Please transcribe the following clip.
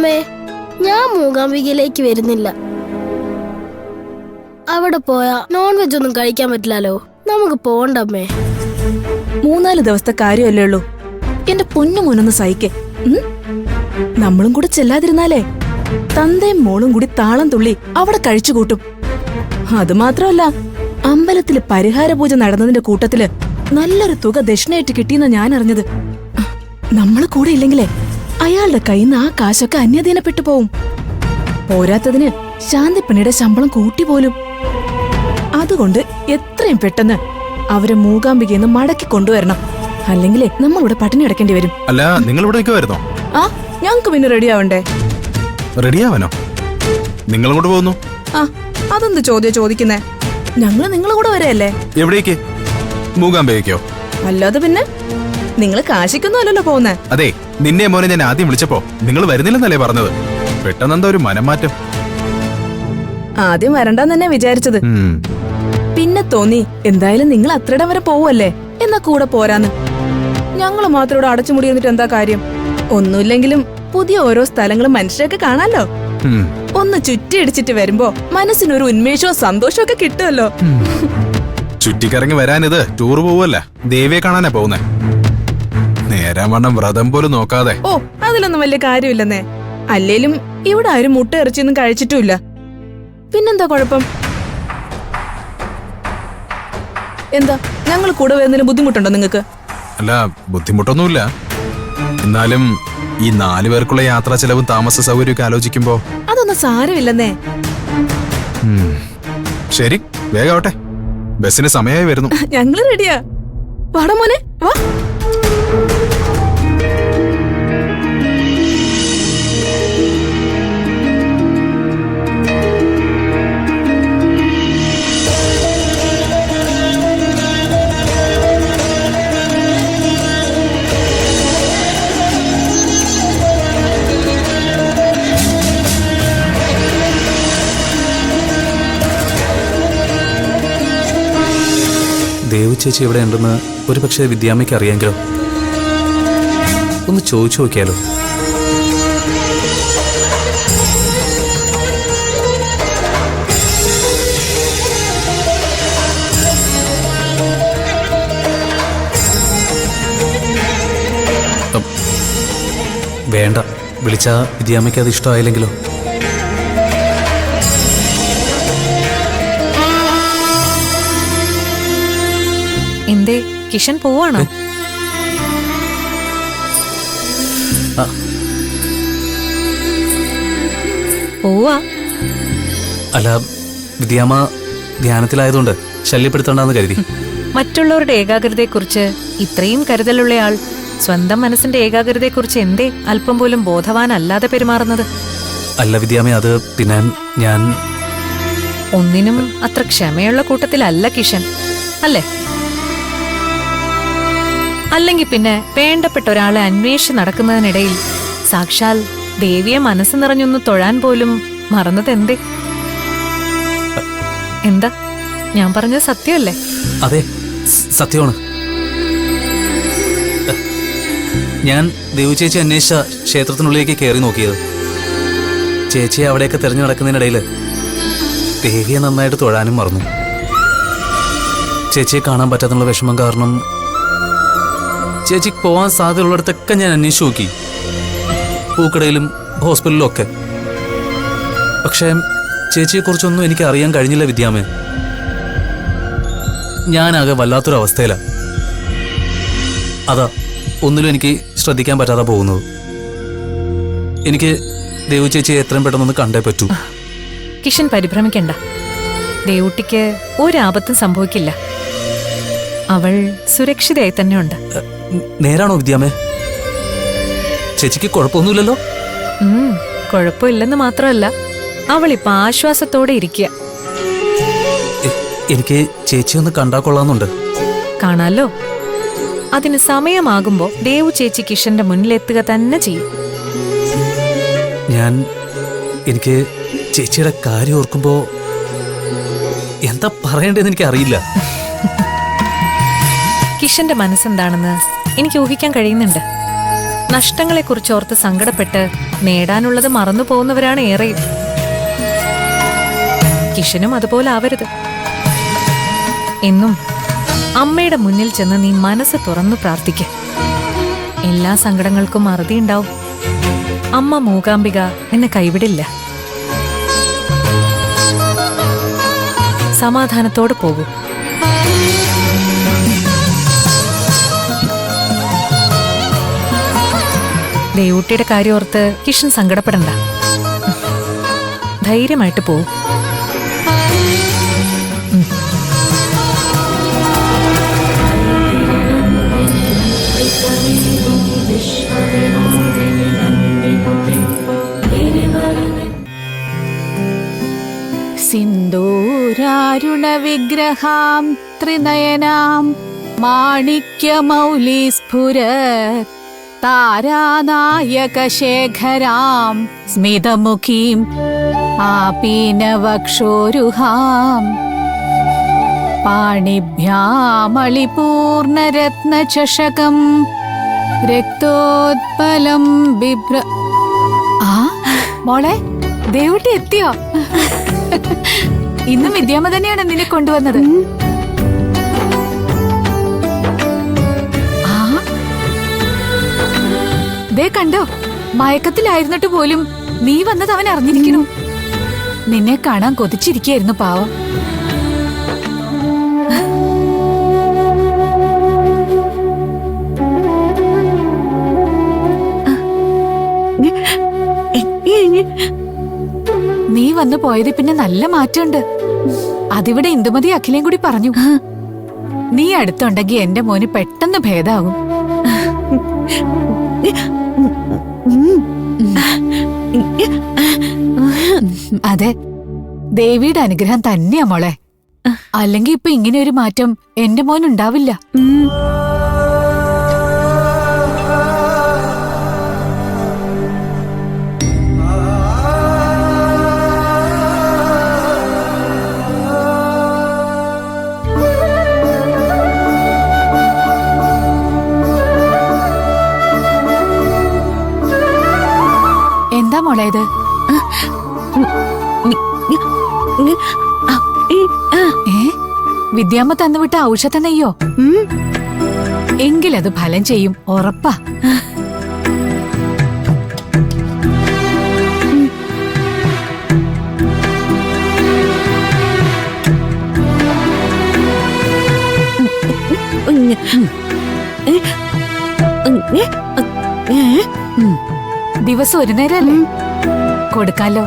അമ്മേ, ഞാൻ മൂകാംബികയിലേക്ക് വരുന്നില്ല. അവിടെ പോയാ നോൺ വെജ് ഒന്നും കഴിക്കാൻ പറ്റില്ലല്ലോ. നമുക്ക് പോണ്ടമ്മേ. 3-4 ദിവസത്തെ കാര്യമല്ലേ ഉള്ളൂ. എന്റെ പൊന്നു മോനൊന്ന് സഹിക്കേ. നമ്മളും കൂടെ ചെല്ലാതിരുന്നാലേ തന്തയും മോളും കൂടി താളം തുള്ളി അവിടെ കഴിച്ചു കൂട്ടും. അത് മാത്രമല്ല, അമ്പലത്തില് പരിഹാര പൂജ നടന്നതിന്റെ കൂട്ടത്തില് നല്ലൊരു തുക ദക്ഷിണയായിട്ട് കിട്ടിയെന്ന ഞാൻ അറിഞ്ഞത്. നമ്മള് കൂടെ ഇല്ലെങ്കിലേ അയാളുടെ കയ്യിൽ നിന്ന് ആ കാശൊക്കെ അന്യധീനപ്പെട്ടു പോവും. പോരാത്തതിന് ശാന്തിപ്പണിയുടെ ശമ്പളം കൂട്ടി പോലും. അതുകൊണ്ട് എത്രയും പെട്ടെന്ന് അവരെ മൂകാംബികയെന്ന് മടക്കി കൊണ്ടുവരണം. അല്ലെങ്കിലേ നമ്മളിവിടെ പട്ടിണി അടക്കേണ്ടി വരും. അല്ല, നിങ്ങൾ ഇവിടെ വരുന്നോ? ആ, ഞങ്ങക്ക് പിന്നെ റെഡിയാവണ്ടേ? റെഡിയാവാനോ? നിങ്ങൾ അങ്ങോട്ട് പോകുന്നു? ആ, അതെന്ത് ചോദിക്കുന്നേ? ഞങ്ങള് നിങ്ങളെ കൂടെ വരെയല്ലേ? എവിടേക്ക്? മൂകാംബികയ്ക്കോ? അല്ലാതെ പിന്നെ നിങ്ങള് കാശിക്കൊന്നും അല്ലല്ലോ പോകുന്നേ. അതെ, നിന്നെ മോനെ ഞാൻ ആദ്യം വിളിച്ചപ്പോ നിങ്ങൾ വരുന്നില്ലെന്നല്ലേ പറഞ്ഞത്. പെട്ടെന്നെന്താ ഒരു മനംമാറ്റം? ആദ്യം വരണ്ടെന്ന് തന്നെ വിചാരിച്ചത്. പിന്നെ തോന്നി എന്തായാലും നിങ്ങൾ അത്രയിടം വരെ പോവല്ലേ, എന്നാ കൂടെ പോരാന്ന്. ഞങ്ങള് മാത്രം ഇവിടെ അടച്ചുമുടി എന്നിട്ട് എന്താ കാര്യം? ഒന്നുമില്ലെങ്കിലും പുതിയ ഓരോ സ്ഥലങ്ങളും മനുഷ്യരൊക്കെ കാണാലോ. ഒന്ന് ചുറ്റിയടിച്ചിട്ട് വരുമ്പോ മനസ്സിനൊരു ഉന്മേഷവും സന്തോഷവും ഒക്കെ കിട്ടുമല്ലോ. ചുറ്റിക്കറങ്ങി വരാനിത് ടൂർ പോവല്ല, ദേവിയെ കാണാനാ പോകുന്നേ. നേരാൻ വണ്ണം വ്രതം പോലും നോക്കാതെ. ഓ, അതിലൊന്നും വലിയ കാര്യമില്ലെന്നേ. അല്ലേലും ഇവിടെ ആരും മുട്ട ഇറച്ചിയൊന്നും കഴിച്ചിട്ടുമില്ല. പിന്നെന്താ കുഴപ്പം? എന്താ, ഞങ്ങൾ കൂടെ വരുന്നതിന് ബുദ്ധിമുട്ടുണ്ടോ നിങ്ങൾക്ക്? അല്ല, ബുദ്ധിമുട്ടൊന്നുമില്ല. എന്നാലും ഈ 4 പേർക്കുള്ള യാത്രാ ചെലവും താമസ സൗകര്യമൊക്കെ ആലോചിക്കുമ്പോ അതൊന്നും സാരമില്ലെന്നേ. ശരി, വേഗാവട്ടെ. ബസ്സിന് സമയമായി വരുന്നു. ഞങ്ങള് റെഡിയാ. വാടാ മോനെ, വാ. ദേവു ചേച്ചി ഇവിടെ ഉണ്ടെന്ന് ഒരു പക്ഷേ വിദ്യാമ്മയ്ക്ക് അറിയാമെങ്കിലോ? ഒന്ന് ചോദിച്ചു നോക്കിയാലോ? വേണ്ട, വിളിച്ചാ വിദ്യാമ്മയ്ക്ക് അത് ഇഷ്ടമായില്ലെങ്കിലോ? എന്തേ, കിഷൻ പോവാണോ? പോവാ? അല്ല, വിദ്യാമ്മ ധ്യാനത്തിലായതുകൊണ്ട് ശല്യപ്പെടുത്തണ്ടെന്ന് കരുതി. മറ്റുള്ളവരുടെ ഏകാഗ്രതയെക്കുറിച്ച് ഇത്രയും കരുതലുള്ളയാൾ സ്വന്തം മനസ്സിന്റെ ഏകാഗ്രതയെക്കുറിച്ച് എന്തേ അല്പം പോലും ബോധവാനല്ലാതെ പെരുമാറുന്നത്? അല്ല വിദ്യാമ്മ, അത് പിന്നെ ഞാൻ ഒന്നിനും അത്ര ക്ഷമയുള്ള കൂട്ടത്തിലല്ല കിഷൻ, അല്ലേ? അല്ലെങ്കിൽ പിന്നെ വേണ്ടപ്പെട്ട ഒരാളെ അന്വേഷിച്ച് നടക്കുന്നതിനിടയിൽ സാക്ഷാൽ ദേവിയെ മനസ്സ് നിറഞ്ഞൊന്ന് തൊഴാൻ പോലും മറന്നത് എന്തേ? എന്താ, ഞാൻ പറഞ്ഞത് സത്യമല്ലേ? അതെ, സത്യമാണ്. ഞാൻ ദേവു ചേച്ചി അന്വേഷിച്ച ക്ഷേത്രത്തിനുള്ളിലേക്ക് കയറി നോക്കിയത്. ചേച്ചിയെ അവിടെയൊക്കെ തെരഞ്ഞു നടക്കുന്നതിനിടയിൽ ദേവിയെ നന്നായിട്ട് തൊഴാനും മറന്നു. ചേച്ചിയെ കാണാൻ പറ്റാത്തുള്ള വിഷമം കാരണം ചേച്ചിക്ക് പോകാൻ സാധ്യതയുള്ളിടത്തൊക്കെ ഞാൻ അന്വേഷിച്ചു നോക്കി, പൂക്കടയിലും ഹോസ്പിറ്റലിലും ഒക്കെ. പക്ഷേ ചേച്ചിയെക്കുറിച്ചൊന്നും എനിക്ക് അറിയാൻ കഴിഞ്ഞില്ല വിദ്യാമ്മേ. ഞാനാകെ വല്ലാത്തൊരു അവസ്ഥയിലാണ്. അതാ ഒന്നിലും എനിക്ക് ശ്രദ്ധിക്കാൻ പറ്റാതെ പോകുന്നത്. എനിക്ക് ദേവു ചേച്ചിയെ എത്രയും പെട്ടെന്നൊന്ന് കണ്ടേ പറ്റൂ. കിഷൻ പരിഭ്രമിക്കണ്ട. ദേവുട്ടിക്ക് ഒരാപത്തും സംഭവിക്കില്ല. അവൾ സുരക്ഷിതയായി തന്നെയുണ്ട്. നേരാണോ വിദ്യാമ്മേ? ചേച്ചിക്ക് കുഴപ്പമൊന്നുമില്ലല്ലോ? കുഴപ്പമില്ലെന്ന് മാത്രമല്ല, അവളിപ്പോ ആശ്വാസത്തോടെ ഇരിക്കുക. എനിക്ക് ചേച്ചിയൊന്ന് കണ്ടാ കൊള്ളാന്നുണ്ട്. കാണാലോ. അതിന് സമയമാകുമ്പോ ദേവു ചേച്ചി കിഷന്റെ മുന്നിലെത്തുക തന്നെ ചെയ്യും. എനിക്ക് ചേച്ചിയുടെ കാര്യം ഓർക്കുമ്പോ എന്താ പറയണ്ടേന്ന് എനിക്ക് അറിയില്ല. കിഷന്റെ മനസ്സെന്താണെന്ന് എനിക്ക് ഊഹിക്കാൻ കഴിയുന്നുണ്ട്. നഷ്ടങ്ങളെക്കുറിച്ചോർത്ത് സങ്കടപ്പെട്ട് നേടാനുള്ളത് മറന്നു പോകുന്നവരാണ് ഏറെയും. കിഷനും അതുപോലെ ആവരുത്. എന്നും അമ്മയുടെ മുന്നിൽ ചെന്ന് നീ മനസ്സ് തുറന്നു പ്രാർത്ഥിക്ക. എല്ലാ സങ്കടങ്ങൾക്കും അറുതിയുണ്ടാവും. അമ്മ മൂകാംബിക എന്നെ കൈവിടില്ല. സമാധാനത്തോടെ പോകൂ. ദേവൂട്ടിയുടെ കാര്യം ഓർത്ത് കിഷൻ സങ്കടപ്പെടണ്ട. ധൈര്യമായിട്ട് പോവും. സിന്ദൂരാരുണ വിഗ്രഹാം ത്രിനയനാം മാണിക്യമൗലിസ്ഫുരത് താരാനായകശേഖരാം സ്മിതമുഖീം ആപീനവക്ഷോരുഹാം പാണിഭ്യാമളിപൂർണരത്നചഷകം രക്തോത്പലം ബിഭ്ര. ആ മോളെ, ദേവുട്ടി എത്തിയോ? ഇന്നും വിദ്യാമ്മ തന്നെയാണ് നിന്നെ കൊണ്ടുവന്നത്. ആ ദേ കണ്ടോ, മയക്കത്തിലായിരുന്നിട്ട് പോലും നീ വന്നത് അവൻ അറിഞ്ഞിരിക്കുന്നു. നിന്നെ കാണാൻ കൊതിച്ചിരിക്കായിരുന്നു പാവം. നീ വന്നു പോയത് പിന്നെ നല്ല മാറ്റമുണ്ട്. അതിവിടെ ഇന്ദുമതി അഖിലയും കൂടി പറഞ്ഞു. നീ അടുത്തുണ്ടെങ്കി എന്റെ മോന് പെട്ടെന്ന് ഭേദാകും. അതെ, ദേവിയുടെ അനുഗ്രഹം തന്നെയാ മോളെ. അല്ലെങ്കിൽ ഇപ്പൊ ഇങ്ങനെ ഒരു മാറ്റം എന്റെ മോൻ ഉണ്ടാവില്ല. എന്താ മോളെ ഇത്? വിദ്യാമ്മ തന്നുവിട്ട ഔഷധ നെയ്യോ? എങ്കിലത് ഫലം ചെയ്യും, ഉറപ്പാ. ദിവസം ഒരു നേരല്ലേ കൊടുക്കാലോ.